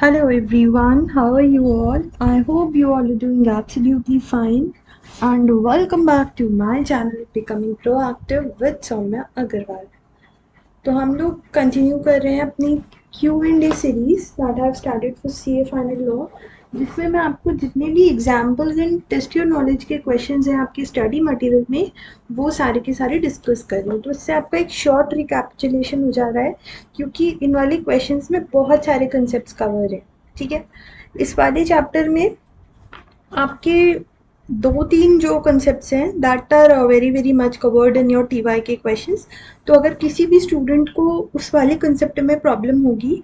Hello everyone, how are you all? I hope you all are doing absolutely fine and welcome back to my channel Becoming Proactive with Soumya Agarwal. तो हम लोग continue कर रहे हैं अपनी Q&A series that I have started for CA final law, जिसमें मैं आपको जितने भी examples and test your knowledge के क्वेश्चंस हैं आपके स्टडी मटेरियल में वो सारे के सारे डिस्कस कर रही हूँ। तो इससे आपका एक शॉर्ट रिकैपिचुलेशन हो जा रहा है क्योंकि इन वाले क्वेश्चंस में बहुत सारे कंसेप्ट कवर हैं। ठीक है, इस वाले चैप्टर में आपके 2-3 जो कंसेप्ट्स हैं that are very very much covered in your TY के क्वेश्चंस। तो अगर किसी भी स्टूडेंट को उस वाले कंसेप्ट में प्रॉब्लम होगी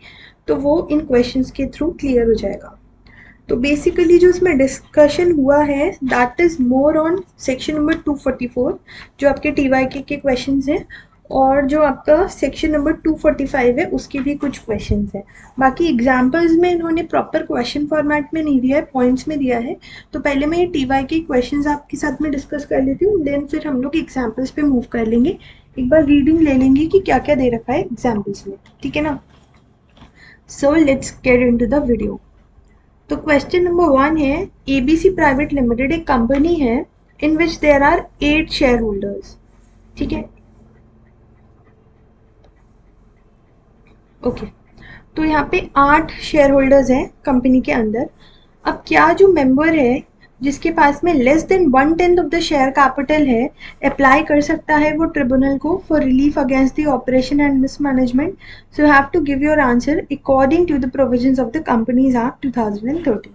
तो वो इन क्वेश्चंस के थ्रू क्लियर हो जाएगा। तो बेसिकली जो इसमें डिस्कशन हुआ है that is more on section number 244 जो आपके टीवाई के क्वेश्चंस हैं, और जो आपका सेक्शन नंबर 245 है उसके भी कुछ क्वेश्चंस हैं। बाकी एग्जांपल्स में इन्होंने प्रॉपर क्वेश्चन फॉर्मेट में नहीं दिया है, पॉइंट्स में दिया है। तो पहले मैं ये टीवाई के क्वेश्चंस आपके साथ में डिस्कस कर लेती हूँ, देन फिर हम लोग एग्जाम्पल्स पे मूव कर लेंगे। एक बार रीडिंग ले लेंगे कि क्या क्या दे रखा है एग्जाम्पल्स में, ठीक है ना। So let's get into the video. तो क्वेश्चन नंबर 1 है, एबीसी प्राइवेट लिमिटेड एक कंपनी है in which there are 8 share holders. ठीक है, ओके। तो यहाँ पे 8 शेयर होल्डर्स हैं कंपनी के अंदर। अब क्या जो मेंबर है जिसके पास में less than 1/10 of the share capital है अप्लाई कर सकता है वो ट्रिब्यूनल को for relief against the operation and mismanagement. So you have to give your answer according to the provisions of the companies act 2013।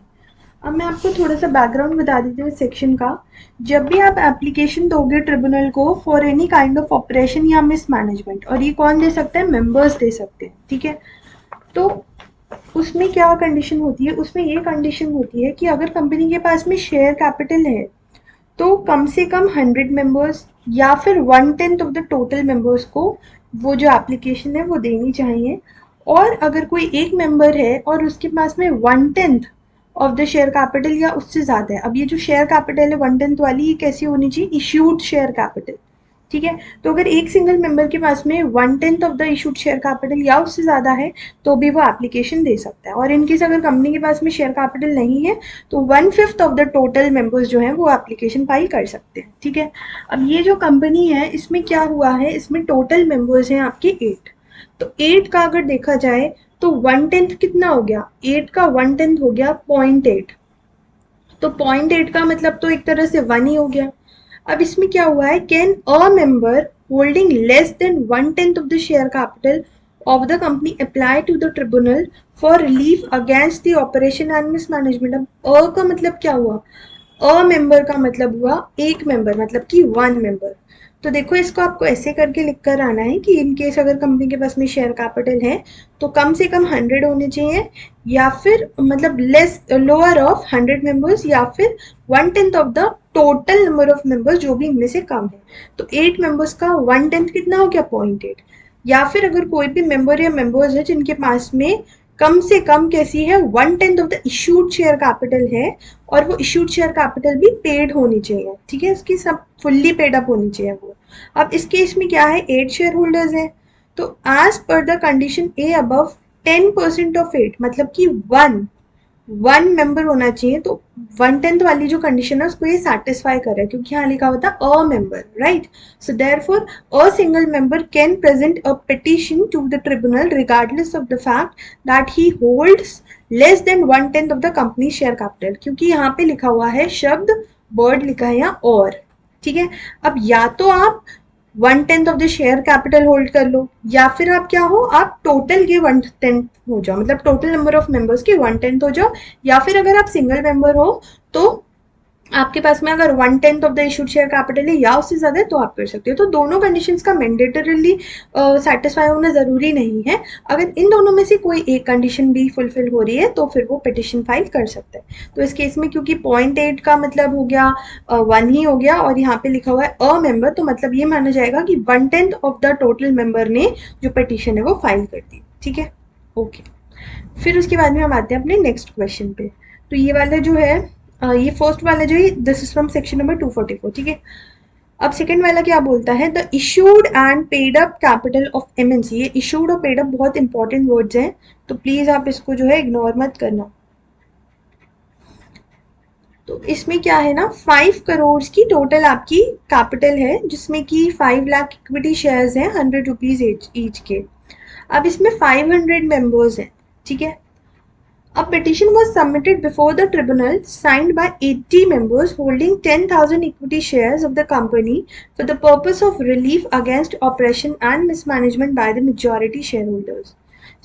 अब मैं आपको थोड़ा सा बैकग्राउंड बता देती हूँ इस सेक्शन का। जब भी आप एप्लीकेशन दोगे ट्रिब्यूनल को for any kind of operation या मिसमैनेजमेंट, और ये कौन दे सकते हैं, मेंबर्स दे सकते हैं। ठीक है, तो उसमें क्या कंडीशन होती है, उसमें ये कंडीशन होती है कि अगर कंपनी के पास में शेयर कैपिटल है तो कम से कम 100 मेंबर्स या फिर 1/10 ऑफ द टोटल मेंबर्स को वो जो एप्लीकेशन है वो देनी चाहिए। और अगर कोई एक मेंबर है और उसके पास में 1/10 ऑफ द शेयर कैपिटल या उससे ज़्यादा है, अब ये जो शेयर कैपिटल है 1/10 वाली ये कैसी होनी चाहिए, इश्यूड शेयर कैपिटल। ठीक है, तो अगर एक सिंगल मेंबर के पास में 1/10 of the issued share capital या उससे ज़्यादा है तो भी वो एप्लीकेशन दे सकता है। और इनकेस अगर कंपनी के पास में शेयर कैपिटल नहीं है तो 1/5 ऑफ द टोटल मेंबर्स जो हैं वो एप्लीकेशन फाइल कर सकते हैं। ठीक है, अब ये जो कंपनी है इसमें क्या हुआ है, इसमें टोटल मेंबर्स हैं आपके 8। तो 8 का अगर देखा जाए तो 1/10 कितना हो गया, 8 का 1/10 हो गया 0.8। तो 0.8 का मतलब तो एक तरह से 1 ही हो गया। अब इसमें क्या हुआ है, can a member holding less than 1/10 of the share capital of the company apply to the tribunal for relief against the operation and mismanagement. अब अ का मतलब क्या हुआ, अ मेंबर का मतलब हुआ एक मेंबर, मतलब कि 1 मेंबर। तो देखो इसको आपको ऐसे करके लिख कर आना है कि इन केस अगर कंपनी के पास में शेयर कैपिटल है तो कम से कम 100 होने चाहिए, या फिर मतलब लेस लोअर ऑफ 100 मेंबर्स, या फिर 1/10 of the total number of members जो भी इनमें से कम है। तो 8 मेंबर्स का 1/10 कितना हो गया, 0.8। या फिर अगर कोई भी मेंबर या मेंबर्स है जिनके पास में कम से कम कैसी है, 1/10 of the issued share capital है, और वो इशूड शेयर कैपिटल भी पेड होनी चाहिए। ठीक है, इसकी सब फुल्ली पेड अप होनी चाहिए वो। अब इस केस में क्या है, 8 शेयर होल्डर्स है, तो as per the condition A above 10% of 8 मतलब कि 1 मेंबर होना चाहिए। तो 1/10 वाली जो कंडीशन है उसको ये सेटिस्फाई कर रहा है क्योंकि यहाँ लिखा होता है a member, right. So therefore a single member can present a petition to the tribunal regardless of the fact that he holds less than 1/10 of the company share capital, क्योंकि यहाँ पे लिखा हुआ है शब्द, वर्ड लिखा है यहाँ और। ठीक है, अब या तो आप 1/10 of the share capital hold कर लो, या फिर आप क्या हो, आप टोटल के 1/10 हो जाओ, मतलब टोटल नंबर ऑफ मेंबर्स के 1/10 हो जाओ। या फिर अगर आप सिंगल मेंबर हो तो आपके पास में अगर 1/10 of the issued share capital है या उससे ज्यादा है तो आप कर सकते हो। तो दोनों कंडीशंस का मैंडेटरीली सेटिस्फाई होना जरूरी नहीं है। अगर इन दोनों में से कोई एक कंडीशन भी फुलफिल हो रही है तो फिर वो पिटिशन फाइल कर सकता है। तो इस केस में क्योंकि 0.8 का मतलब हो गया 1 ही हो गया, और यहाँ पे लिखा हुआ है अ मेंबर, तो मतलब ये माना जाएगा कि 1/10 ऑफ द टोटल मेंबर ने जो पिटिशन है वो फाइल कर दी। ठीक है, ओके। फिर उसके बाद में हम आते हैं अपने नेक्स्ट क्वेश्चन पे। तो ये वाला जो है ये फर्स्ट वाला जो है this is from section number 244। ठीक है, अब सेकंड वाला क्या बोलता है, the issued and paid up capital of MNC. ये इशूड और पेड अप बहुत इंपॉर्टेंट वर्ड्स हैं, तो प्लीज आप इसको जो है इग्नोर मत करना। तो इसमें क्या है ना, 5 करोड़ की टोटल आपकी कैपिटल है, जिसमें कि 5 लाख इक्विटी शेयर्स हैं, 100 रुपीज ईच के। अब इसमें 500 मेंबर्स हैं, ठीक है। A petition was submitted before the tribunal signed by 80 members holding 10,000 equity shares of the company for the purpose of relief against oppression and mismanagement by the majority shareholders.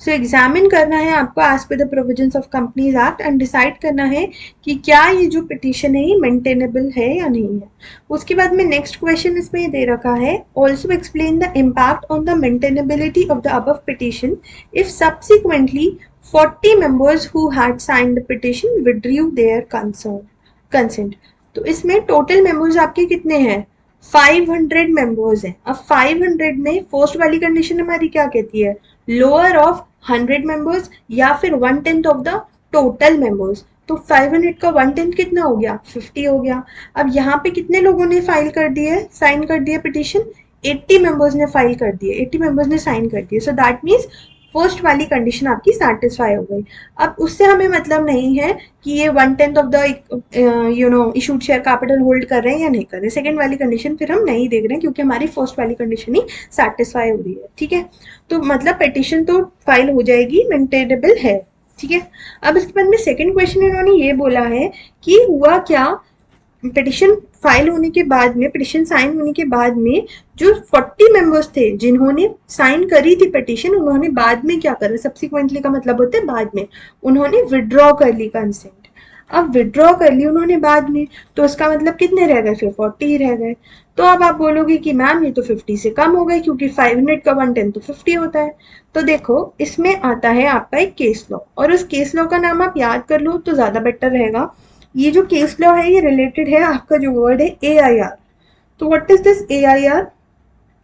So examine करना है आपको as per the provisions of Companies Act and decide करना है कि क्या ये जो petition है ये maintainable है या नहीं है। उसके बाद में next question इसमें ये दे रखा है, also explain the impact on the maintainability of the above petition if subsequently 40 members who had signed the petition withdrew their consent। तो इसमें टोटल मेंबर्स आपके कितने हैं, 500 मेंबर्स हैं। अब 500 में फर्स्ट वाली कंडीशन हमारी क्या कहती है, लोअर ऑफ 100 मेंबर्स या फिर 1/10 ऑफ द टोटल मेंबर्स। तो 500 का 1/10 कितना हो गया, 50 हो गया। अब यहाँ पे कितने लोगों ने फाइल कर दिए, साइन कर दिया पिटिशन, 80 मेंबर्स ने फाइल कर दिए, 80 मेंबर्स ने साइन कर दिए। सो दैट मीन्स फर्स्ट वाली कंडीशन आपकी सेटिस्फाई हो गई। अब उससे हमें मतलब नहीं है कि ये 1/10 of the issued share capital hold कर रहे हैं या नहीं कर रहे। सेकंड वाली कंडीशन फिर हम नहीं देख रहे हैं क्योंकि हमारी फर्स्ट वाली कंडीशन ही सेटिस्फाई हो रही है, ठीक है। तो मतलब पिटिशन तो फाइल हो जाएगी, मेंटेनेबल है, ठीक है। अब इसके बाद में सेकंड क्वेश्चन इन्होंने ये बोला है कि हुआ क्या, पिटिशन फाइल होने के बाद में, पिटिशन साइन होने के बाद में जो 40 मेंबर्स थे जिन्होंने साइन करी थी पिटिशन, उन्होंने बाद में क्या करा, सब्सिक्वेंटली का मतलब होता है बाद में, उन्होंने विड्रॉ कर ली कंसेंट। अब विड्रॉ कर ली उन्होंने बाद में, तो उसका मतलब कितने रह गए, फिर 40 ही रह गए। तो अब आप बोलोगे कि मैम ये तो 50 से कम हो गए क्योंकि 500 का 1/10 तो 50 होता है। तो देखो इसमें आता है आपका एक केस लॉ, और उस केस लॉ का नाम आप याद कर लो तो ज्यादा बेटर रहेगा। ये जो केस लॉ है ये रिलेटेड है आपका जो वर्ड है AIR। तो व्हाट इज दिस AIR,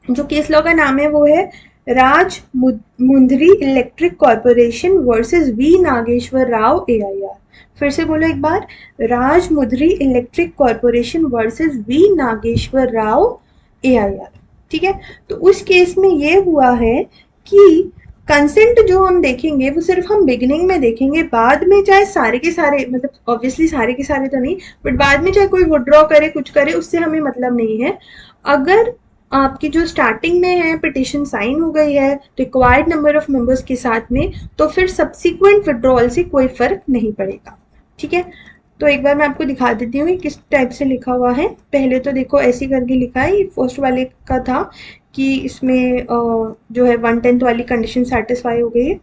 जो केस लॉ का नाम है वो है Raj Mundri electric corporation versus V Nageswara Rao AIR। फिर से बोलो एक बार, Raj Mundri electric corporation versus V Nageswara Rao AIR, ठीक है। तो उस केस में ये हुआ है कि कंसेंट जो हम देखेंगे वो सिर्फ हम बिगिनिंग में देखेंगे, बाद में चाहे सारे के सारे, मतलब ऑब्वियसली सारे के सारे तो नहीं, बट बाद में चाहे कोई विड्रॉ करे कुछ करे उससे हमें मतलब नहीं है। अगर आपकी जो स्टार्टिंग में है पिटिशन साइन हो गई है रिक्वायर्ड नंबर ऑफ मेंबर्स के साथ में, तो फिर सब्सिक्वेंट विड्रॉल से कोई फर्क नहीं पड़ेगा, ठीक है। तो एक बार मैं आपको दिखा देती हूँ किस टाइप से लिखा हुआ है। पहले तो देखो ऐसे करके लिखा है, ये फर्स्ट वाले का था कि इसमें जो है 1/10 वाली कंडीशन सेटिस्फाई हो गई है।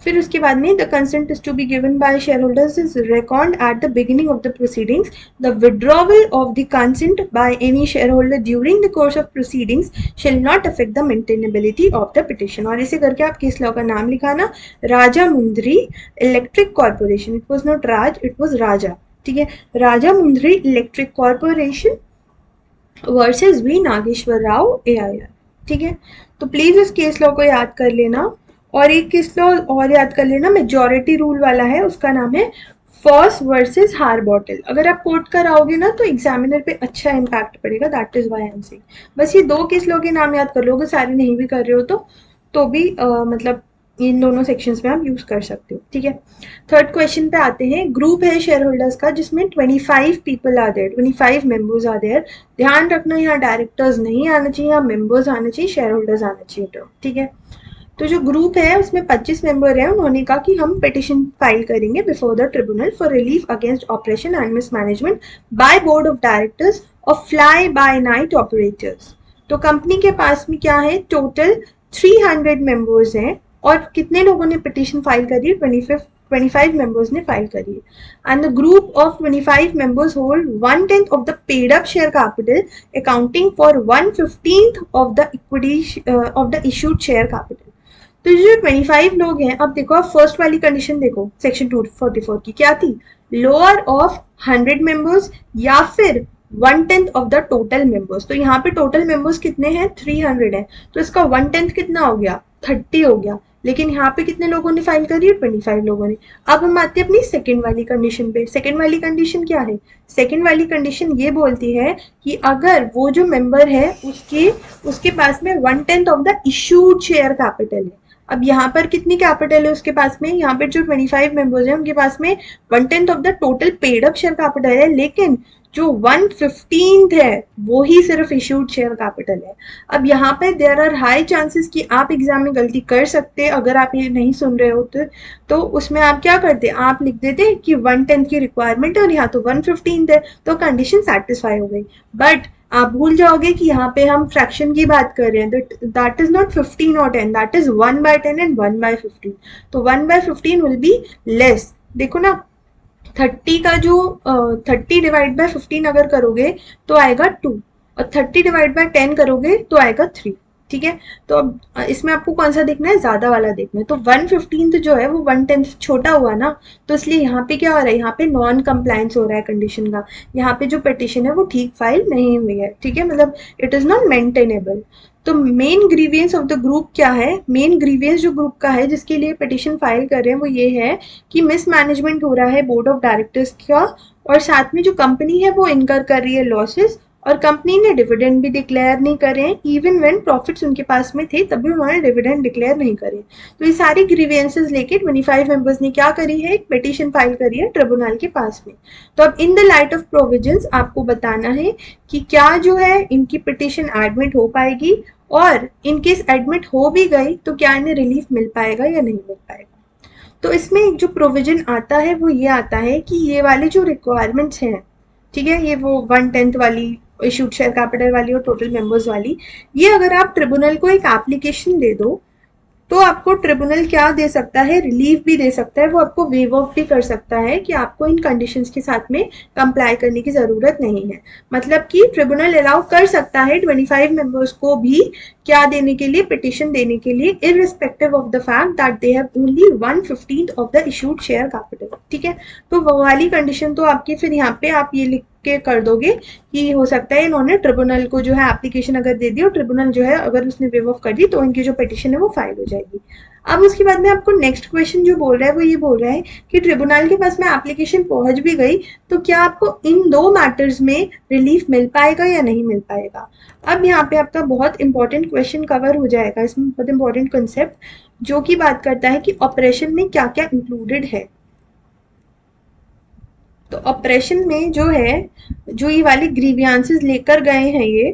फिर उसके बाद में the consent is to be given by share holders is record at the beginning of the proceedings. The withdrawal of the consent by any share holder during the course of proceedings shall not affect the maintainability of the petition. और इसे करके आप case law का नाम लिखाना, Raja Mundri electric corporation, it was not Raj, it was Raja, ठीक है। Raja Mundri electric corporation versus V Nageswara Rao AIR, ठीक है। तो प्लीज इस केस लॉ को याद कर लेना। और एक केस लॉ और याद कर लेना, मेजॉरिटी रूल वाला है, उसका नाम है फॉस वर्सेस हारबॉटल। अगर आप कोट कराओगे ना तो एग्जामिनर पे अच्छा इम्पैक्ट पड़ेगा, that is why I am saying. बस ये 2 केस लॉ के नाम याद कर लोगे, सारे नहीं भी कर रहे हो तो भी मतलब इन दोनों सेक्शंस में आप यूज कर सकते हो, ठीक है। थर्ड क्वेश्चन पे आते हैं। ग्रुप है शेयर होल्डर्स का जिसमें 25 people are there, 25 members are there. ध्यान रखना यहाँ डायरेक्टर्स नहीं आना चाहिए, यहाँ मेंबर्स आना चाहिए, शेयर होल्डर्स आना चाहिए, ठीक है। तो जो ग्रुप है उसमें 25 मेंबर है, उन्होंने कहा कि हम पिटिशन फाइल करेंगे before the tribunal for relief against operation and mismanagement by board of directors of fly bye night operators. तो कंपनी के पास में क्या है, टोटल 300 मेंबर्स हैं, और कितने लोगों ने पिटिशन फाइल करी है, 25 मेंबर्स ने फाइल करी है। And the group of 25 members hold 1/10 of the paid up share capital accounting for 1/15 of the equity of the issued share capital. तो जो 25 लोग हैं, अब देखो आप फर्स्ट वाली कंडीशन देखो सेक्शन 244 की क्या थी, लोअर ऑफ 100 मेंबर्स या फिर 1/10 ऑफ द टोटल मेंबर्स। तो यहाँ पे टोटल मेंबर्स कितने हैं, 300 है, तो इसका 1/10 कितना हो गया, 30 हो गया। लेकिन यहाँ पे कितने लोगों ने फाइल करी है? 25 लोगों ने। अब हम आते हैं अपनी सेकेंड वाली कंडीशन पे। सेकेंड वाली कंडीशन क्या है? सेकेंड वाली कंडीशन ये बोलती है कि अगर वो जो मेंबर है उसके उसके पास में 1/10 of the issued share capital है। अब यहाँ पर कितनी कैपिटल है उसके पास में? यहाँ पे जो 25 मेंबर्स हैं उनके पास में 1/10 of the total paid up share capital है, लेकिन जो 1/15 है वो ही सिर्फ इशूड शेयर कैपिटल है। अब यहाँ पे देयर आर हाई चांसेस कि आप एग्जाम में गलती कर सकते हैं। अगर आप ये नहीं सुन रहे हो तो उसमें आप क्या करते? आप लिख देते कि 1/10 की रिक्वायरमेंट है और यहाँ तो 1/15 है, तो कंडीशन सेटिस्फाई हो गई। बट आप भूल जाओगे कि यहाँ पे हम फ्रैक्शन की बात कर रहे हैं, दैट इज नॉट 15 और 10, दैट इज 1/10 एंड 1/15। तो 1/15 विल बी लेस। देखो ना, 30 का जो 30 डिवाइड बाय 15 अगर करोगे तो आएगा 2, और 30 डिवाइड बाय 10 करोगे तो आएगा 3। ठीक है, तो अब इसमें आपको कौन सा देखना है? ज्यादा वाला देखना है। तो 1/15 जो है वो 1/10 छोटा हुआ ना, तो इसलिए यहाँ पे क्या हो रहा है? यहाँ पे नॉन कंप्लायंस हो रहा है कंडीशन का। यहाँ पे जो पिटिशन है वो ठीक फाइल नहीं हुई है। ठीक है, मतलब इट इज नॉट मेंटेनेबल। तो main grievance of the group क्या है? मेन ग्रीवियंस जो ग्रुप का है जिसके लिए पिटिशन फाइल कर रहे हैं वो ये है कि मिसमैनेजमेंट हो रहा है बोर्ड ऑफ डायरेक्टर्स का, और साथ में जो कंपनी है वो इनकर कर रही है लॉसेस, और कंपनी ने डिविडेंड भी डिक्लेयर नहीं करे। इवन व्हेन प्रॉफिट्स उनके पास में थे तब भी उन्होंने डिविडेंड डिक्लेयर नहीं करे। तो ये सारी ग्रीवियंसेस लेके 25 मेंबर्स ने क्या करी है? एक पिटिशन फाइल करी है ट्रिब्यूनल के पास में। तो अब in the light of provisions आपको बताना है कि क्या जो है इनकी पिटिशन एडमिट हो पाएगी, और इनकेस एडमिट हो भी गई तो क्या इन्हें रिलीफ मिल पाएगा या नहीं मिल पाएगा। तो इसमें एक जो प्रोविजन आता है वो ये आता है कि ये वाले जो रिक्वायरमेंट्स हैं, ठीक है, ये वो 1/10 वाली इशूड शेयर कैपिटल वाली और टोटल मेंबर्स वाली, ये अगर आप ट्रिब्यूनल को एक एप्लीकेशन दे दो तो आपको ट्रिब्यूनल क्या दे सकता है? रिलीफ भी दे सकता है। वो आपको वेव ऑफ भी कर सकता है कि आपको इन कंडीशंस के साथ में कंप्लाई करने की जरूरत नहीं है। मतलब कि ट्रिब्यूनल अलाउ कर सकता है 25 मेंबर्स को भी क्या देने के लिए? पिटिशन देने के लिए, irrespective of the fact that they have only 1/15 of the issued share capital. ठीक है, तो वो वाली कंडीशन तो आपकी फिर यहाँ पे आप ये लिख के कर दोगे कि हो सकता है इन्होंने ट्रिब्यूनल को जो है एप्लीकेशन अगर दे दी और ट्रिब्यूनल जो है अगर उसने वेव ऑफ कर दी तो इनकी जो पिटिशन है वो फाइल हो जाएगी। अब उसके बाद में आपको नेक्स्ट क्वेश्चन जो बोल रहा है वो ये बोल रहा है कि ट्रिब्यूनल के पास में एप्लीकेशन पहुंच भी गई तो क्या आपको इन दो मैटर्स में रिलीफ मिल पाएगा या नहीं मिल पाएगा। अब यहाँ पे आपका बहुत इंपॉर्टेंट क्वेश्चन कवर हो जाएगा, इसमें बहुत इंपॉर्टेंट कंसेप्ट जो कि बात करता है कि ऑपरेशन में क्या क्या इंक्लूडेड है। तो ऑपरेशन में जो है, जो ये वाली ग्रीवियांसेस लेकर गए हैं ये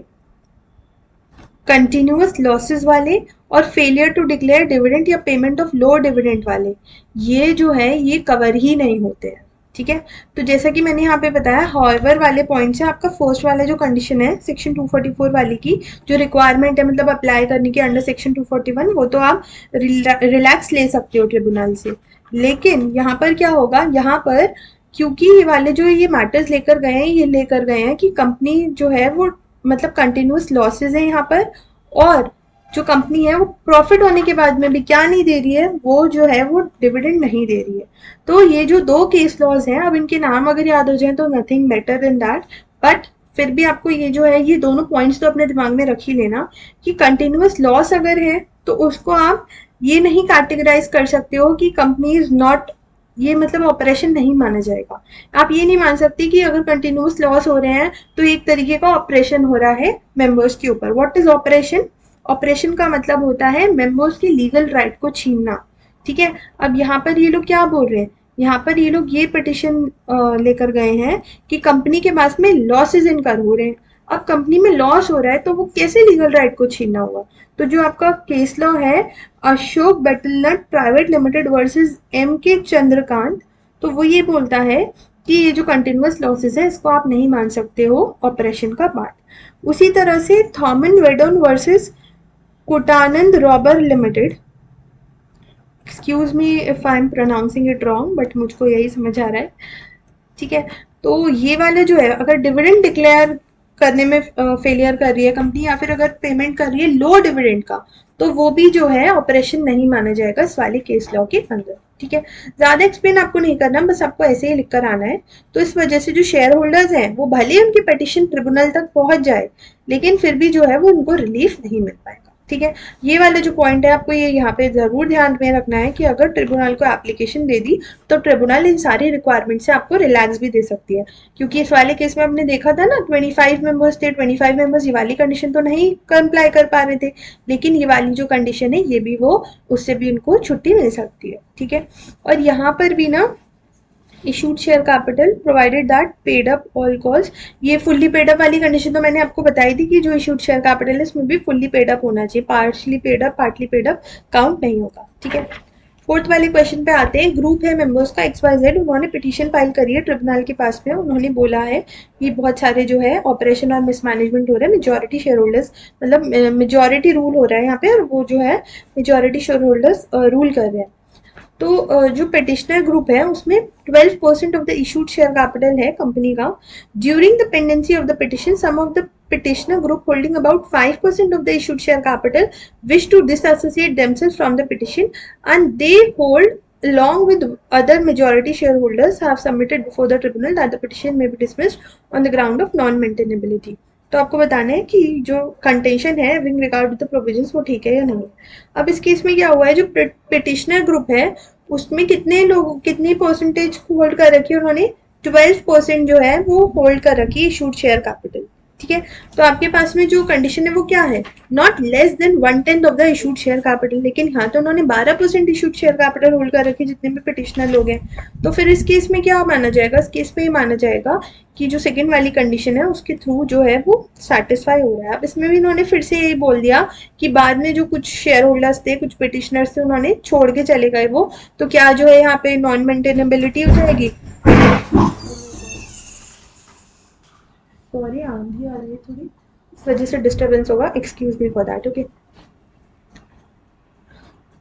कंटिन्यूअस लॉसेस वाले और फेलियर टू डिक्लेयर डिविडेंड या पेमेंट ऑफ लो डिविडेंड वाले, ये जो है ये कवर ही नहीं होते हैं। ठीक है, तो जैसा कि मैंने यहाँ पे बताया हॉवेवर वाले पॉइंट से आपका फर्स्ट वाला जो कंडीशन है सेक्शन 244 वाली की जो रिक्वायरमेंट है, मतलब अप्लाई करने की अंडर सेक्शन 241, वो तो आप रिलैक्स ले सकते हो ट्रिब्यूनल से। लेकिन यहाँ पर क्या होगा? यहाँ पर क्योंकि ये वाले जो ये मैटर्स लेकर गए हैं, ये लेकर गए हैं कि कंपनी जो है वो मतलब कंटिन्यूअस लॉसेस है यहाँ पर, और जो कंपनी है वो प्रॉफिट होने के बाद में भी क्या नहीं दे रही है? वो जो है वो डिविडेंड नहीं दे रही है। तो ये जो दो केस लॉज हैं, अब इनके नाम अगर याद हो जाए तो nothing better than that, but फिर भी आपको ये जो है ये दोनों पॉइंट्स तो अपने दिमाग में रख ही लेना कि कंटिन्यूअस लॉस अगर है तो उसको आप ये नहीं कैटेगराइज कर सकते हो कि कंपनी इज नॉट, ये मतलब ऑपरेशन नहीं माना जाएगा। आप ये नहीं मान सकते कि अगर कंटिन्यूअस लॉस हो रहे हैं तो एक तरीके का ऑपरेशन हो रहा है मेंबर्स के ऊपर। What is operation? ऑपरेशन का मतलब होता है मेंबर्स के लीगल राइट को छीनना। ठीक है, अब यहाँ पर ये लोग क्या बोल रहे हैं? यहाँ पर ये लोग ये पिटिशन लेकर गए हैं कि कंपनी के पास में लॉसेज इनकर हो रहे हैं। अब कंपनी में लॉस हो रहा है तो वो कैसे लीगल राइट को छीनना हुआ? तो जो आपका केस लॉ है Ashok betelnut private limited versus M K Chandrakant, तो वो ये बोलता है कि ये जो कंटिन्यूअस लॉसेस है इसको आप नहीं मान सकते हो ऑपरेशन का पार्ट। उसी तरह से Thoman Vedon versus Kotanand rubber limited, excuse me if I am pronouncing it wrong but मुझको यही समझ आ रहा है। ठीक है, तो ये वाले जो है अगर डिविडेंड डिक्लेयर करने में फेलियर कर रही है कंपनी, या फिर अगर पेमेंट कर रही है लो डिविडेंड का, तो वो भी जो है ऑपरेशन नहीं माना जाएगा इस वाले केस लॉ के अंदर। ठीक है, ज्यादा एक्सप्लेन आपको नहीं करना, बस आपको ऐसे ही लिख कर आना है। तो इस वजह से जो शेयर होल्डर्स हैं वो भले उनकी पिटिशन ट्रिब्यूनल तक पहुंच जाए लेकिन फिर भी जो है वो उनको रिलीफ नहीं मिल पाएगा। ठीक है, ये वाला जो पॉइंट है आपको ये यहाँ पे जरूर ध्यान में रखना है कि अगर ट्रिब्यूनल को एप्लीकेशन दे दी तो ट्रिब्यूनल इन सारी रिक्वायरमेंट से आपको रिलैक्स भी दे सकती है, क्योंकि इस वाले केस में हमने देखा था ना 25 मेंबर्स थे, 25 मेंबर्स ये वाली कंडीशन तो नहीं कंप्लाई कर पा रहे थे, लेकिन ये वाली जो कंडीशन है ये भी वो उससे भी उनको छुट्टी मिल सकती है। ठीक है, और यहाँ पर भी ना issued share capital provided that paid up all cost, ये फुल्ली पेड अप वाली कंडीशन तो मैंने आपको बताई थी कि जो इशूड शेयर कैपिटल है इसमें भी फुल्ली पेड अप होना चाहिए, partially paid up partly paid up count नहीं होगा। ठीक है, फोर्थ वाले क्वेश्चन पे आते हैं। ग्रुप है मेंबर्स का XYZ, उन्होंने पिटीशन फाइल करी है ट्रिब्यूनल के पास में, उन्होंने बोला है कि बहुत सारे जो है ऑपरेशन और मिसमैनेजमेंट हो रहा है, मेजोरिटी शेयर होल्डर्स मतलब मेजोरिटी रूल हो रहा है यहाँ पे, और वो जो है मेजोरिटी शेयर होल्डर्स रूल कर रहे हैं। तो जो पिटिशनर ग्रुप है उसमें 12% of the issued share capital है कंपनी का। During the pendency of the petition some of the petitioner group holding about 5% of the issued share capital wish to disassociate themselves from the petition, and they hold along with other majority shareholders have submitted before the tribunal that the petition may be dismissed on the ground of non maintainability। तो आपको बताना है कि जो contention है with regard to the provisions वो ठीक है या नहीं। अब इस केस में क्या हुआ है, जो पिटिशनर ग्रुप है उसमें कितने लोग कितनी परसेंटेज होल्ड कर रखी है उन्होंने, 12% जो है वो होल्ड कर रखी है इशूड शेयर कैपिटल। ठीक है, तो आपके पास में जो कंडीशन है वो क्या है, not less than 1/10 of the issued share capital, लेकिन यहाँ तो उन्होंने 12% इशूड शेयर कैपिटल होल्ड कर रखी जितने भी पिटिशनर लोग हैं। तो फिर इस केस में क्या माना जाएगा, इस केस में ये माना जाएगा कि जो सेकंड वाली कंडीशन है उसके थ्रू जो है वो सेटिस्फाई हो रहा है। अब इसमें भी इन्होंने फिर से यही बोल दिया कि बाद में जो कुछ शेयर होल्डर्स थे, कुछ पिटिशनर्स थे, उन्होंने छोड़ के चले गए वो, तो क्या जो है यहाँ पे नॉन मेंटेनेबिलिटी हो जाएगी। सॉरी आंधी आ रही है थोड़ी, इस वजह से डिस्टर्बेंस होगा, excuse me for that. Okay,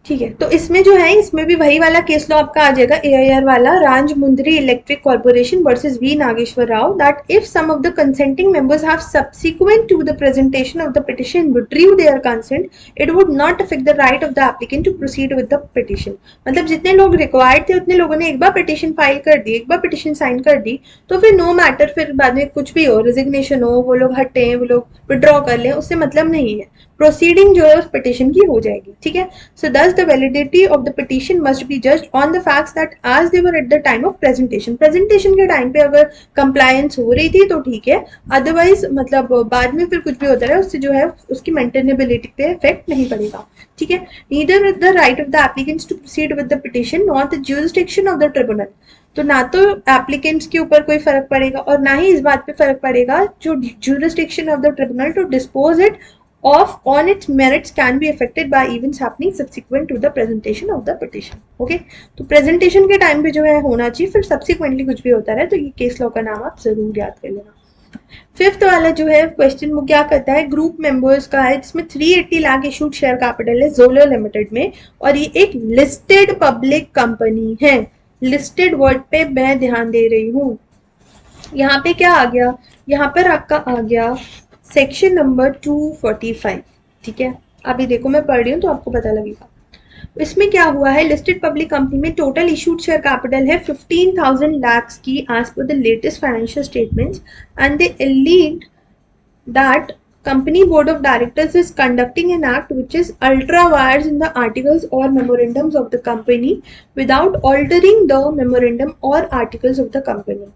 ठीक है, तो इसमें जो है इसमें भी वही वाला केस लॉ आपका आ जाएगा AIR वाला, Rajahmundry electric corporation versus V Nageswara Rao, that if some of the consenting members have subsequent to the presentation of the petition withdrew their consent, it would not affect the right of the applicant to proceed with the petition. मतलब जितने लोग required थे उतने लोगों ने एक बार petition file कर दी, एक बार पिटिशन साइन कर दी, तो फिर नो मैटर फिर बाद में कुछ भी हो, रेजिग्नेशन हो, वो लोग हटे, वो लोग विड्रॉ कर लें, उससे मतलब नहीं है, प्रोसीडिंग जो है उस पिटिशन की हो जाएगी। ठीक है, सो दस the validity of the petition must be judged on the facts that as they were at the time of presentation, presentation के टाइम पे अगर compliance हो रही थी तो ठीक है, otherwise मतलब बाद में फिर कुछ भी होता है उससे जो है उसकी maintainability पे effect नहीं पड़ेगा। ठीक है, neither the right of the applicants to proceed with the petition nor the jurisdiction of the tribunal, तो ना तो एप्लीकेंट्स के ऊपर कोई फर्क पड़ेगा और ना ही इस बात पे फर्क पड़ेगा जो jurisdiction of the tribunal to dispose it of on its merits can be affected by events happening subsequent to the presentation of the petition। okay, तो presentation के टाइम पे जो है होना चाहिए, फिर subsequently कुछ भी होता है तो ये केस लॉ का नाम आप जरूर याद कर लेना। फिफ्थ वाला जो है क्वेश्चन वो क्या करता है, ग्रुप मेंबर्स का है जिसमें 380 लाख इशूड शेयर कैपिटल है जोलो लिमिटेड में, और ये एक लिस्टेड पब्लिक कंपनी है। लिस्टेड वर्ड पे मैं ध्यान दे रही हूँ। यहाँ पे क्या आ गया, यहाँ पर आपका आ गया सेक्शन नंबर 245। ठीक है, अभी देखो मैं पढ़ रही हूँ तो आपको पता लगेगा। इसमें क्या हुआ है, लिस्टेड पब्लिक कंपनी में टोटल इशूड शेयर कैपिटल है 15,000 lakhs की as per the latest financial statements, and they alleged that company board of directors is conducting an act which is ultra vires in the articles or memorandums of the company without altering the memorandum or articles of the company.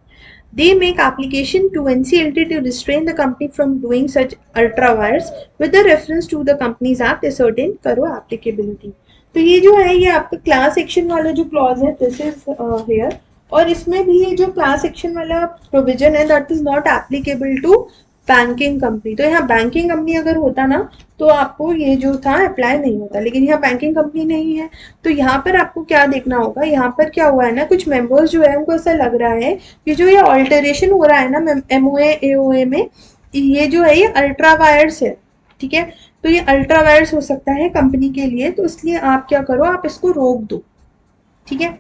They make application to NCLT to restrain the company from doing such ultra vires with the reference to the Companies Act ascertain करो applicability। तो ये जो है ये आपका class action वाला जो clause है दिस इज हियर, और इसमें भी ये जो क्लास एक्शन वाला प्रोविजन है that is not applicable to banking company. तो यहाँ बैंकिंग कंपनी अगर होता ना तो आपको ये जो था अप्लाई नहीं होता, लेकिन यहाँ बैंकिंग कंपनी नहीं है, तो यहाँ पर आपको क्या देखना होगा, यहाँ पर क्या हुआ है ना, कुछ मेंबर्स जो है उनको ऐसा लग रहा है कि जो ये ऑल्टरेशन हो रहा है ना MOA AOA में, ये जो है ये अल्ट्रा वायर्स है। ठीक है, तो ये अल्ट्रा वायर्स हो सकता है कंपनी के लिए, तो इसलिए आप क्या करो, आप इसको रोक दो। ठीक है,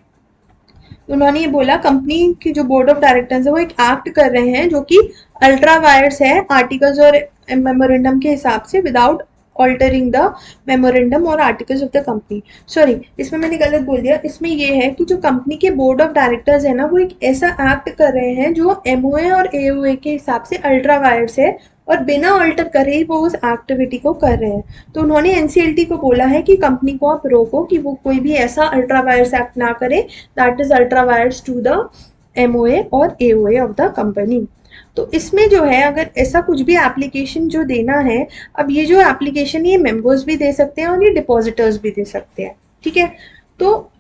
उन्होंने ये बोला कंपनी की जो बोर्ड ऑफ डायरेक्टर्स है वो एक एक्ट कर रहे हैं जो कि अल्ट्रा वायर्स है आर्टिकल्स और मेमोरेंडम के हिसाब से विदाउट ऑल्टरिंग द मेमोरेंडम और articles of the company. Sorry, इसमें मैंने गलत बोल दिया, इसमें ये है कि जो कंपनी के बोर्ड ऑफ डायरेक्टर्स है ना वो एक ऐसा एक्ट कर रहे हैं जो MOA और AOA के हिसाब से अल्ट्रा वायर्स है, और बिना अल्टर करे ही वो उस एक्टिविटी को कर रहे हैं, तो उन्होंने एनसीएलटी को बोला है कि कंपनी को आप रोको कि वो कोई भी ऐसा अल्ट्रा वायर्स एक्ट ना करे that is ultra vires to the MOA और एओए ऑफ द कंपनी। तो इसमें जो है अगर ऐसा कुछ भी एप्लीकेशन जो देना है, अब ये जो एप्लीकेशन ये मेंबर्स भी दे सकते हैं और ये डिपॉजिटर्स भी दे सकते हैं, ठीक है। तो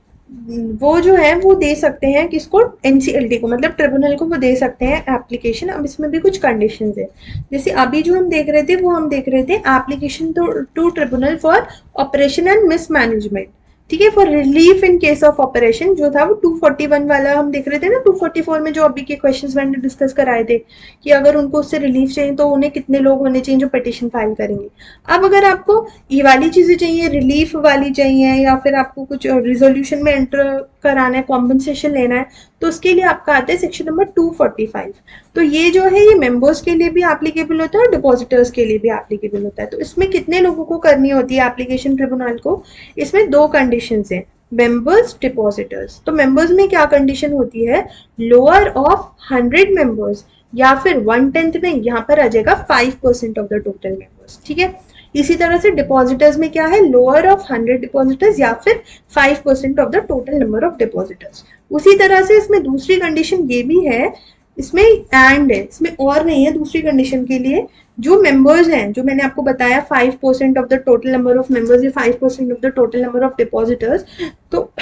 वो जो है वो दे सकते हैं किसको, एनसीएलटी को, मतलब ट्रिब्यूनल को वो दे सकते हैं एप्लीकेशन। अब इसमें भी कुछ कंडीशंस है, जैसे अभी जो हम देख रहे थे वो हम देख रहे थे application to tribunal for operation and mismanagement, ठीक है, for relief in case of operation, जो था वो 241 वाला हम देख रहे थे ना। 244 में जो अभी के क्वेश्चंस मैंने डिस्कस कराए थे कि अगर उनको उससे रिलीफ चाहिए तो उन्हें कितने लोग होने चाहिए जो पिटिशन फाइल करेंगे। अब अगर आपको ये वाली चीजें चाहिए, रिलीफ वाली चाहिए, या फिर आपको कुछ रिजोल्यूशन में एंटर कराना है, कॉम्पनसेशन लेना है, तो उसके लिए आपका आता है सेक्शन नंबर 245। तो ये जो है ये मेंबर्स के लिए भी एप्लीकेबल होता है और डिपॉजिटर्स के लिए भी एप्लीकेबल होता है। तो इसमें कितने लोगों को करनी होती है एप्लीकेशन ट्रिब्यूनल को, इसमें दो कंडीशंस हैं, मेंबर्स, डिपॉजिटर्स। तो मेंबर्स में क्या कंडीशन होती है, लोअर ऑफ 100 मेंबर्स या फिर 1/10 नहीं, यहाँ पर आ जाएगा 5% ऑफ द टोटल मेंबर्स, ठीक है। इसी तरह से डिपॉजिटर्स में क्या है, लोअर ऑफ 100 डिपॉजिटर्स या फिर 5% of the total number of depositors. उसी तरह से इसमें दूसरी कंडीशन ये भी है, इसमें एंड है, इसमें और नहीं है दूसरी कंडीशन के लिए, जो मेंबर्स हैं, जो मैंने आपको बताया 5% of the total number of members या 5% of the total number of depositors, तो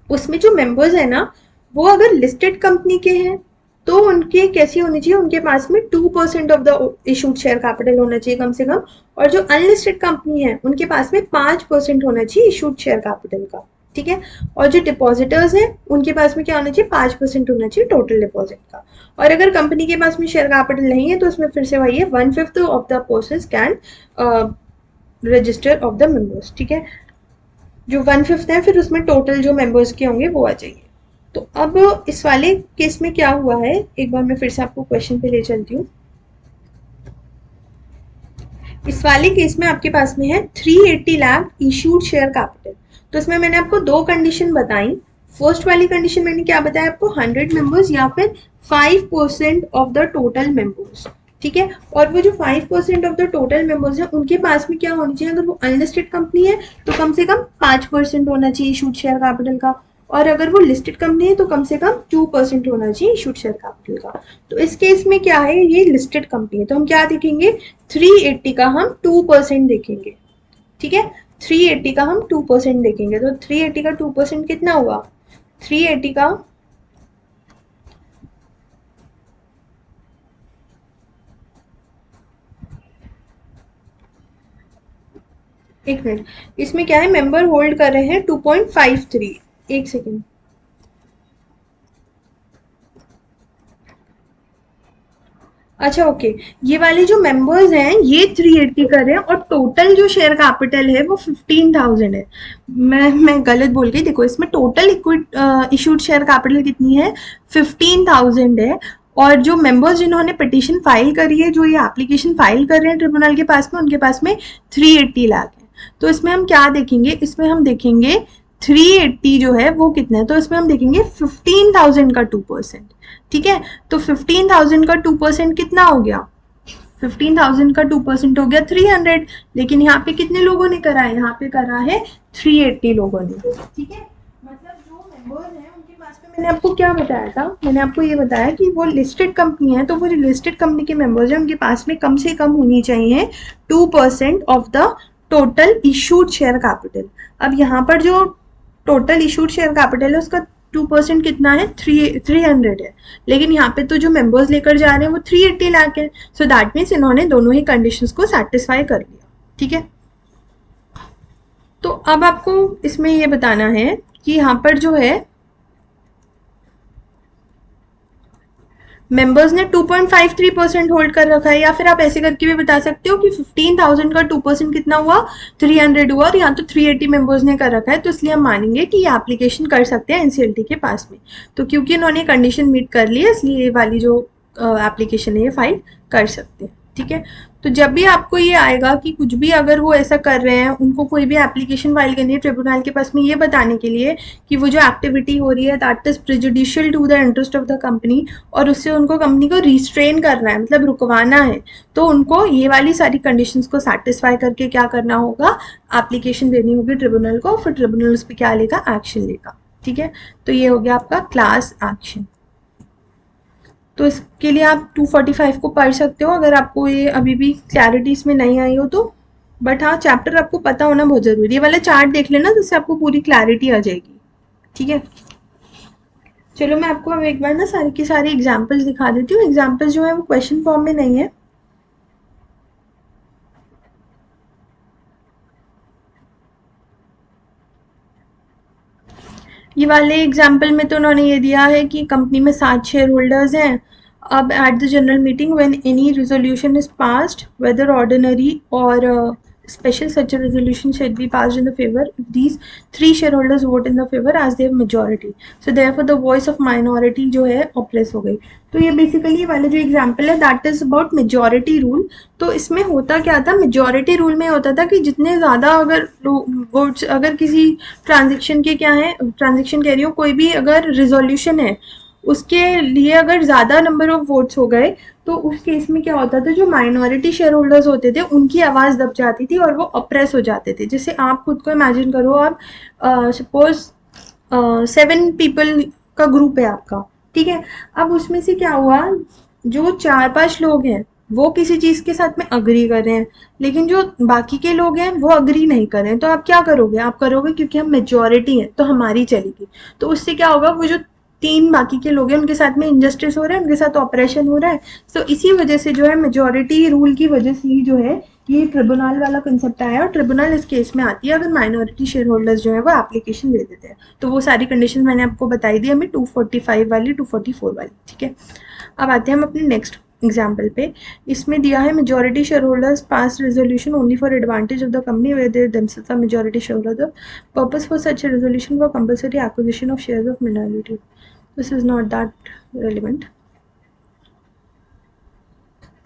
उसमें जो मेंबर्स है ना वो अगर लिस्टेड कंपनी के हैं तो उनके कैसी होनी चाहिए, उनके पास में 2% of the issued share capital होना चाहिए कम से कम, और जो अनलिस्टेड कंपनी है उनके पास में 5% होना चाहिए इशूड शेयर कैपिटल का, ठीक है। और जो डिपॉजिटर्स हैं उनके पास में क्या होना चाहिए, 5% होना चाहिए टोटल डिपॉजिट का। और अगर कंपनी के पास में शेयर कैपिटल नहीं है तो उसमें फिर से वही है, 1/5 of the persons can register of the members, ठीक है। जो 1/5 है फिर उसमें टोटल जो मेंबर्स के होंगे वो आ जाएंगे। तो अब इस वाले केस में क्या हुआ है, एक बार मैं फिर से आपको क्वेश्चन पे ले चलती हूँ। इस वाले केस में आपके पास में है 380 लाख इशूड शेयर कैपिटल। तो इसमें मैंने आपको दो कंडीशन बताई। फर्स्ट वाली कंडीशन मैंने क्या बताया आपको, 100 मेंबर्स या फिर 5% ऑफ द टोटल मेंबर्स, ठीक है। और वो जो 5% ऑफ द टोटल मेंबर्स है उनके पास में क्या होनी चाहिए, अगर वो अनलिस्टेड कंपनी है तो कम से कम 5% होना चाहिए इशूड शेयर कैपिटल का, और अगर वो लिस्टेड कंपनी है तो कम से कम 2% होना चाहिए इशूड शेयर कैपिटल का। तो इस केस में क्या है, ये लिस्टेड कंपनी है तो हम क्या देखेंगे, 380 का हम 2% देखेंगे, ठीक है। 380 का हम 2% देखेंगे, तो 380 का 2% कितना हुआ, 380 का एक मिनट, इसमें क्या है, मेंबर होल्ड कर रहे हैं 2.53, एक सेकेंड, अच्छा ओके, ये वाले जो मेंबर्स हैं ये 380 कर रहे हैं और टोटल जो शेयर कैपिटल है वो 15,000 है। मैं गलत बोल गई, देखो इसमें टोटल इशूड शेयर कैपिटल कितनी है, 15,000 है। और जो मेंबर्स जिन्होंने पिटीशन फाइल करी है, जो ये एप्लीकेशन फाइल कर रहे हैं ट्रिब्यूनल के पास में, उनके पास में 380 लाख है। तो इसमें हम क्या देखेंगे, इसमें हम देखेंगे 380 जो है वो कितना है, तो इसमें हम देखेंगे 15,000 का 2%, ठीक है। तो 15,000 का 2% कितना हो गया, 15,000 का 2% हो गया 300, लेकिन यहाँ पे कितने लोगों ने करा है, यहाँ पे करा है 380 लोगों ने, ठीक है। मतलब जो मेंबर्स हैं उनके पास में, मैंने आपको क्या बताया था, मैंने आपको ये बताया कि वो लिस्टेड कंपनी है, तो वो लिस्टेड कंपनी के मेंबर्स हैं उनके पास में कम से कम होनी चाहिए 2% of the total issued share capital. अब यहाँ पर जो टोटल इशूड शेयर कैपिटल है उसका 2% कितना है, 300 है, लेकिन यहाँ पे तो जो मेंबर्स लेकर जा रहे हैं वो 380 लाख है। सो दैट मीन्स इन्होंने दोनों ही कंडीशंस को सेटिस्फाई कर लिया, ठीक है। तो अब आपको इसमें ये बताना है कि यहाँ पर जो है मेंबर्स ने 2.53% होल्ड कर रखा है, या फिर आप ऐसे करके भी बता सकते हो कि 15,000 का 2% कितना हुआ, 300 हुआ, और यहाँ तो 380 मेंबर्स ने कर रखा है, तो इसलिए हम मानेंगे कि ये एप्लीकेशन कर सकते हैं एनसीएलटी के पास में। तो क्योंकि इन्होंने कंडीशन मीट कर ली है इसलिए ये वाली जो एप्लीकेशन है ये फाइल कर सकते हैं, ठीक है। तो जब भी आपको ये आएगा कि कुछ भी अगर वो ऐसा कर रहे हैं, उनको कोई भी एप्लीकेशन फाइल करनी है ट्रिब्यूनल के पास में ये बताने के लिए कि वो जो एक्टिविटी हो रही है that is prejudicial to the interest of the company, और उससे उनको कंपनी को रिस्ट्रेन करना है, मतलब रुकवाना है, तो उनको ये वाली सारी कंडीशंस को सेटिस्फाई करके क्या करना होगा, एप्लीकेशन देनी होगी ट्रिब्यूनल को, फिर ट्रिब्यूनल उस पर क्या लेगा, एक्शन लेगा। ठीक है, तो ये हो गया आपका क्लास एक्शन। तो इसके लिए आप 245 को पढ़ सकते हो अगर आपको ये अभी भी क्लैरिटी इसमें नहीं आई हो तो। बट हाँ, चैप्टर आपको पता होना बहुत ज़रूरी है। ये वाला चार्ट देख लेना, जिससे आपको पूरी क्लैरिटी आ जाएगी। ठीक है, चलो मैं आपको अब एक बार ना सारी की सारी एग्जाम्पल्स दिखा देती हूँ। एग्जाम्पल्स जो है वो क्वेश्चन फॉर्म में नहीं है। ये वाले एग्जाम्पल में तो उन्होंने ये दिया है कि कंपनी में 7 शेयर होल्डर्स हैं। अब at the general meeting when any resolution is passed whether ordinary और special, such a resolution should be passed in the favor if these 3 shareholders vote in the favor as they have majority, so therefore the voice of minority जो है oppress हो गई। तो ये basically वाला जो example है that is about majority rule. तो इसमें होता क्या था, मेजोरिटी रूल में होता था कि जितने ज़्यादा अगर वोट्स, अगर किसी ट्रांजेक्शन के क्या है, ट्रांजेक्शन कह रही हूँ, कोई भी अगर रिजोल्यूशन है उसके लिए अगर ज़्यादा नंबर ऑफ वोट्स हो गए तो उस केस में क्या होता था, जो माइनॉरिटी शेयर होल्डर्स होते थे उनकी आवाज़ दब जाती थी और वो अप्रेस हो जाते थे। जैसे आप खुद को इमेजिन करो, आप सपोज 7 पीपल का ग्रुप है आपका, ठीक है। अब उसमें से क्या हुआ, जो 4-5 लोग हैं वो किसी चीज़ के साथ में अग्री कर रहे हैं, लेकिन जो बाकी के लोग हैं वो अग्री नहीं कर रहे हैं। तो आप क्या करोगे, आप करोगे क्योंकि हम मेजोरिटी हैं तो हमारी चलेगी। तो उससे क्या होगा, वो जो 3 बाकी के लोग हैं उनके साथ में इनजस्टिस हो रहा है, उनके साथ ऑपरेशन हो रहा है। तो इसी वजह से जो है मेजोरिटी रूल की वजह से ही जो है ये ट्रिब्यूनल वाला कंसेप्ट आया, और ट्रिब्यूनल इस केस में आती है अगर माइनॉरिटी शेयर होल्डर्स जो है वो एप्लीकेशन दे देते हैं। तो वो सारी कंडीशन मैंने आपको बताई दी, हमें 245 वाली, 244 वाली। ठीक है, अब आते हैं हम अपने नेक्स्ट एग्जाम्पल पे। इसमें दिया है majority share holders pass resolution only for advantage of the company where they themselves are majority share holder, purpose for such a resolution for compulsory acquisition of shares of minority. This is not that relevant.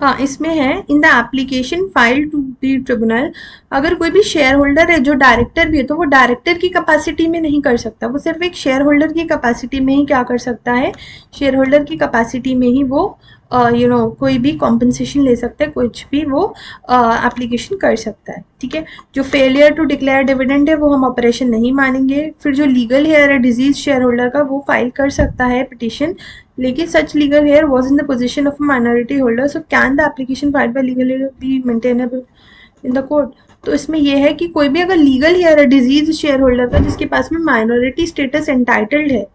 हाँ, इसमें है in the application file to the tribunal, अगर कोई भी share holder है जो director भी है तो वो डायरेक्टर की कैपेसिटी में नहीं कर सकता, वो सिर्फ एक शेयर होल्डर की कैपेसिटी में ही क्या कर सकता है, शेयर होल्डर की कैपेसिटी में ही वो कोई भी कॉम्पनसेशन ले सकता है, कुछ भी वो एप्लीकेशन कर सकता है। ठीक है, जो फेलियर टू डिक्लेयर डिविडेंड है वो हम ऑपरेशन नहीं मानेंगे। फिर जो लीगल हेयर है डिजीज शेयर होल्डर का, वो फाइल कर सकता है पिटिशन, लेकिन such legal heir was in the position of a minority holder, so can the application filed by legal heir be maintainable in the court? तो इसमें यह है कि कोई भी अगर लीगल हेयर है डिजीज शेयर होल्डर का जिसके पास में माइनॉरिटी स्टेटस एंटाइटल्ड है,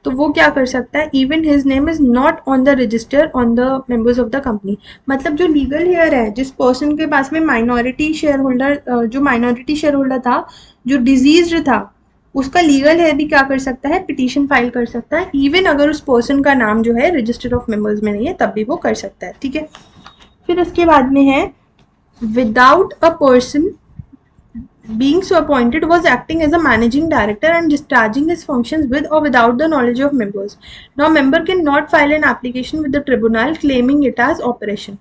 तो वो क्या कर सकता है, even his name is not on the register on the members of the company. मतलब जो लीगल हेयर है, जिस पर्सन के पास में माइनॉरिटी शेयर होल्डर, जो माइनॉरिटी शेयर होल्डर था, जो डिजीज्ड था, उसका लीगल है भी क्या कर सकता है, पिटीशन फाइल कर सकता है, इवन अगर उस पर्सन का नाम जो है रजिस्टर ऑफ मेंबर्स में नहीं है तब भी वो कर सकता है। ठीक है, फिर उसके बाद में है without a person being so appointed was acting as a managing director and discharging his functions with or without the knowledge of members. Now member can not file an application with the tribunal claiming it as operation.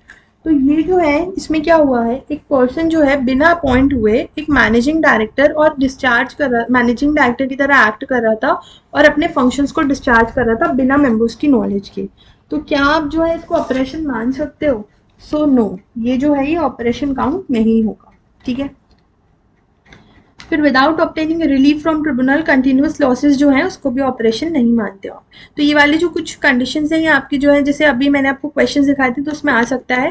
तो ये जो है इसमें क्या हुआ है, एक person जो है बिना अपॉइंट हुए एक मैनेजिंग डायरेक्टर और डिस्चार्ज कर रहा, मैनेजिंग डायरेक्टर की तरह एक्ट कर रहा था और अपने फंक्शंस को डिस्चार्ज कर रहा था बिना मेंबर्स की नॉलेज के। तो क्या आप जो है इसको ऑपरेशन मान सकते हो? सो नो, ये जो है ये ऑपरेशन काउंट नहीं होगा। ठीक है, फिर without obtaining relief from tribunal continuous losses जो है उसको भी ऑपरेशन नहीं मानते हो। तो ये वाले जो कुछ कंडीशंस हैं ये आपकी जो है, जैसे अभी मैंने आपको क्वेश्चन दिखाए थे तो उसमें आ सकता है,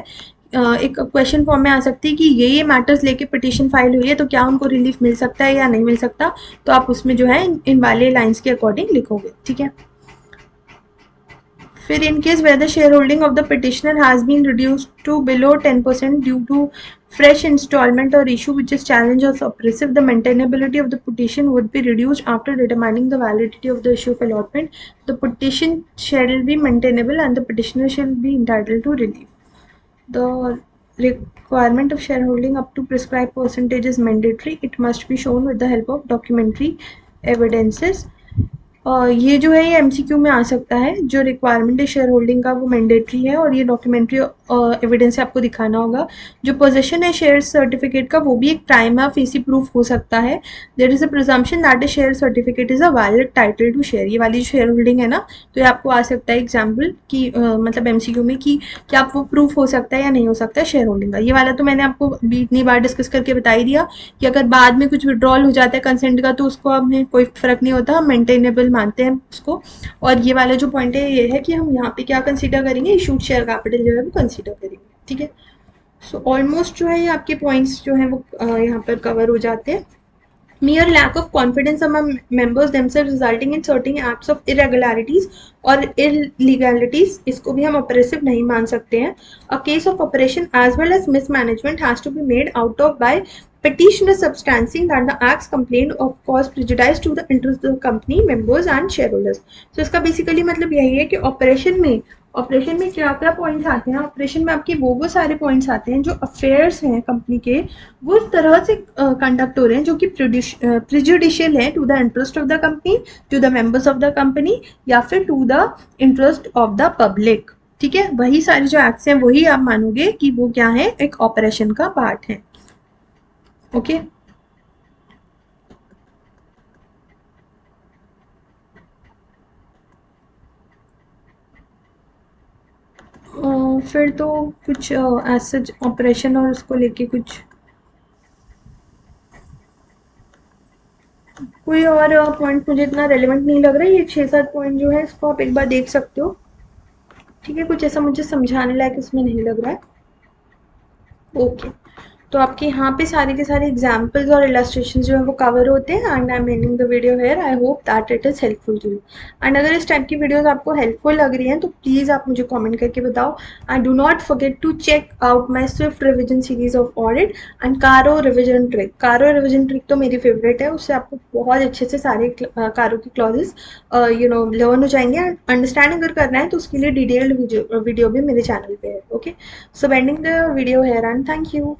एक क्वेश्चन फॉर्म में आ सकती है कि ये मैटर्स लेके पिटीशन फाइल हुई है तो क्या उनको रिलीफ मिल सकता है या नहीं मिल सकता, तो आप उसमें जो है इन वाले लाइन्स के अकॉर्डिंग लिखोगे। ठीक है, फिर in case where the shareholding of the petitioner has been reduced to below 10% due to fresh installment or issue which is challenge or suppressive, the maintainability of the petition would be reduced after determining the validity of the issue of allotment. The petition shall be maintainable and the petitioner shall be entitled to relief. The requirement of shareholding up to prescribed percentage is mandatory. It must be shown with the help of documentary evidences. ये जो है ये MCQ में आ सकता है। जो requirement है share holding का वो मैंडेटरी है और ये डॉक्यूमेंट्री एविडेंस से आपको दिखाना होगा। जो पोजीशन है शेयर सर्टिफिकेट का वो भी एक प्राइमा फेसी प्रूफ हो सकता है। There is a presumption that a share certificate is a valid title to share. ये वाली जो शेयर होल्डिंग है ना, तो ये आपको आ सकता है एग्जाम्पल की मतलब एमसीक्यू में कि क्या वो प्रूफ हो सकता है या नहीं हो सकता है शेयर होल्डिंग का। ये वाला तो मैंने आपको अभी इतनी बार डिस्कस करके बता ही दिया कि अगर बाद में कुछ विड्रॉल हो जाता है कंसेंट का तो उसको हमें कोई फर्क नहीं होता, हम मेंटेनेबल मानते हैं उसको। और ये वाला जो पॉइंट है ये है कि हम यहाँ पे क्या कंसीडर करेंगे, इशूड शेयर कैपिटल जो है वो कंसीडर करेंगे। ठीक है, सो ऑलमोस्ट जो है ये आपके पॉइंट्स जो है वो यहाँ पर कवर हो जाते हैं। Mere lack of confidence among members themselves resulting in certain acts of irregularities और illegalities, इसको भी हम oppressive नहीं मान सकते हैं। A case of oppression as well as mismanagement has to be made out of by petitioner substantiating that the acts complained of cause prejudice to the interest of the company members and shareholders। So इसका basically मतलब यही है कि operation में क्या क्या points आते हैं। ऑपरेशन में आपके वो सारे पॉइंट्स आते हैं जो अफेयर्स हैं कंपनी के, वो इस तरह से कंडक्ट हो रहे हैं जो कि प्रिजुडिशियल है to the interest of the company, to the members of the company, या फिर to the interest of the public. ठीक है, वही सारे जो एक्ट्स हैं वही आप मानोगे कि वो क्या है, एक ऑपरेशन का पार्ट है। ओके, फिर तो कुछ एज ऑपरेशन और उसको लेके कुछ कोई और पॉइंट मुझे इतना रेलेवेंट नहीं लग रहा है। ये 6-7 पॉइंट जो है इसको आप एक बार देख सकते हो। ठीक है, कुछ ऐसा मुझे समझाने लायक इसमें नहीं लग रहा है। ओके, तो आपके यहाँ पे सारे के सारे एग्जाम्पल्स और इलस्ट्रेशन जो है वो कवर होते हैं। And I am ending the video here. I hope that it is helpful to you. And अगर इस टाइप की वीडियोस आपको हेल्पफुल लग रही हैं तो प्लीज़ आप मुझे कमेंट करके बताओ। And do not forget to check out my swift revision series of audit and CARO revision trick. CARO revision trick तो मेरी फेवरेट है, उससे आपको बहुत अच्छे से सारे कारो की क्लॉजेस लर्न हो जाएंगे। एंड अंडरस्टैंड अगर करना है तो उसके लिए डिटेल्ड वीडियो भी मेरे चैनल पे है। Okay, so ending the video hair and thank you.